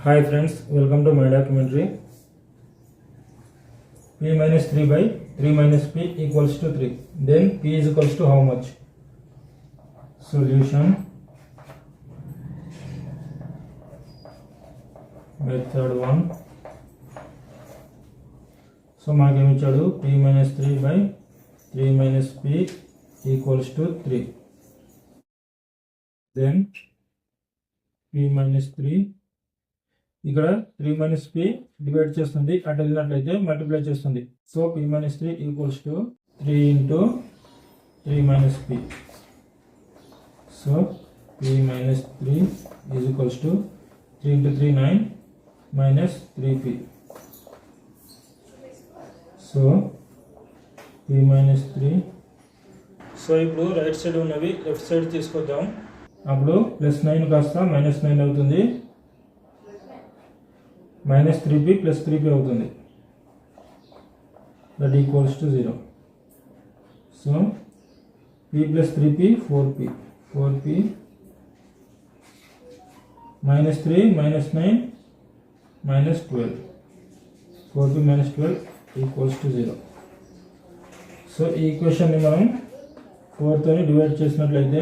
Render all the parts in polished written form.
Hi friends, welcome to my documentary. P minus 3 by 3 minus P equals to 3. Then P is equals to how much? Solution. Method 1. So మనకి ఏమి ఇచ్చాడు P minus 3 by 3 minus P equals to 3. Then P minus 3 ఇక్కడ 3 minus P divide చేస్తుంది, అటు వెళ్ళినట్లయితే multiply చేస్తుంది. So p minus 3 equals to 3 into 3 minus P. So p minus 3 is equals to 3 into 3 9 minus 3p. So p minus 3. So ఇప్పుడు right side ఉన్నవి left side తీసుకొద్దాం. అప్పుడు plus 9 కాస్త మైనస్ 9 అవుతుంది, minus 3p plus 3p అవుతుంది, that equals to 0. So p plus 3p 4p minus 3 minus 9 minus 12, 4p minus 12 equals to 0. So ఈ ఈక్వేషన్ని మనం 4 తోని డివైడ్ చేసినట్లయితే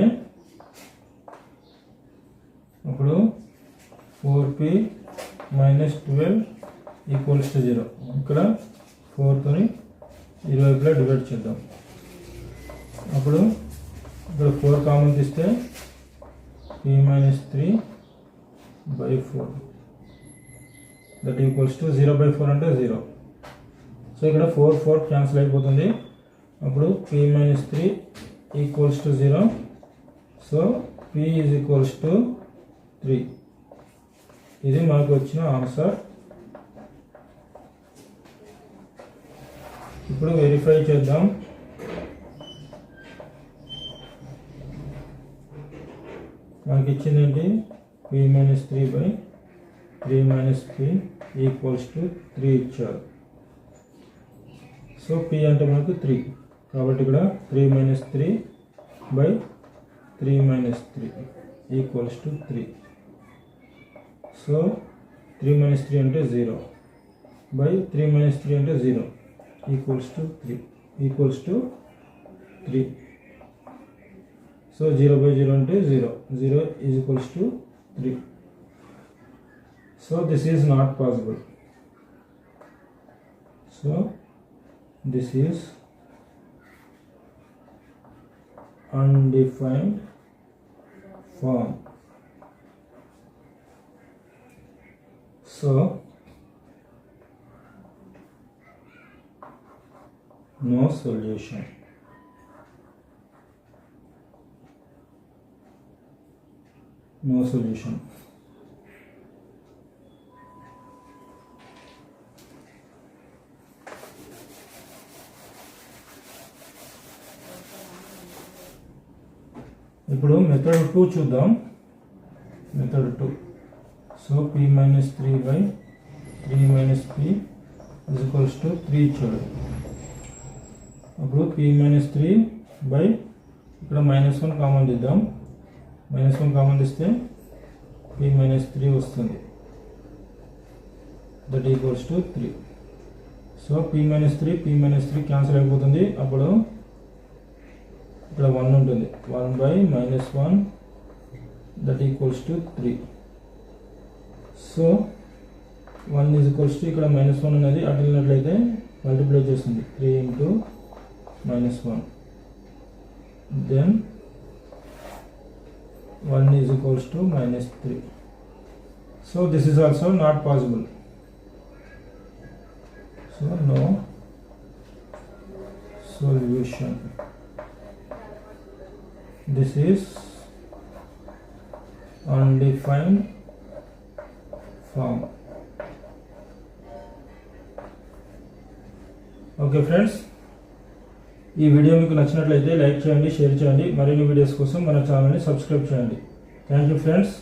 అప్పుడు 4p minus 12 equals to 0. ఇక్కడ 4 తోని ఇరువైపులా డివైడ్ చేద్దాం. అప్పుడు ఇక్కడ 4 కామన్ తీస్తే p minus 3 by 4, that equals to 0 by 4 అంటే 0. సో ఇక్కడ 4 క్యాన్సిల్ అయిపోతుంది. అప్పుడు p minus 3 equals to 0. So p is equals to 3. ఇది మనకు వచ్చిన ఆన్సర్. ఇప్పుడు వెరిఫై చేద్దాం. మనకి ఇచ్చింది ఏంటి? p minus 3 by 3 minus p equals to 3 ఇచ్చారు. సో p అంటే మనకు 3, కాబట్టి ఇక్కడ 3 minus 3 by 3 minus 3 equals to 3. So 3 minus 3 అంటే 0 by 3 minus 3 అంటే 0 equals to 3. సో 0 by 0 అంటే 0 is equals to 3. So this is not possible. So this is undefined form. So no solution. ఇప్పుడు method 2 చూద్దాం. Method 2. So p minus 3 by 3 minus p is equals to 3 ఇచ్చాడు. అప్పుడు p minus 3 by ఇక్కడ -1 common తీద్దాం. -1 common తీస్తే p minus 3 వస్తుంది, that equals to 3. So p minus 3 cancel అయిపోతుంది. అప్పుడు ఇక్కడ 1 ఉంటుంది, 1 by -1 that equals to 3. So 1 is equals to ఇక్కడ -1 అనేది అటు వెళ్ళినట్లయితే మల్టిప్లై చేస్తుంది, 3 into -1. Then 1 is equals to -3. So this is also not possible. So no solution. This is undefined form. Okay friends, ఈ వీడియో మీకు నచ్చినట్లయితే లైక్ చేయండి, share చేయండి. మరిన్ని వీడియోస్ కోసం మన ఛానల్ని సబ్స్క్రైబ్ చేయండి. Thank you friends.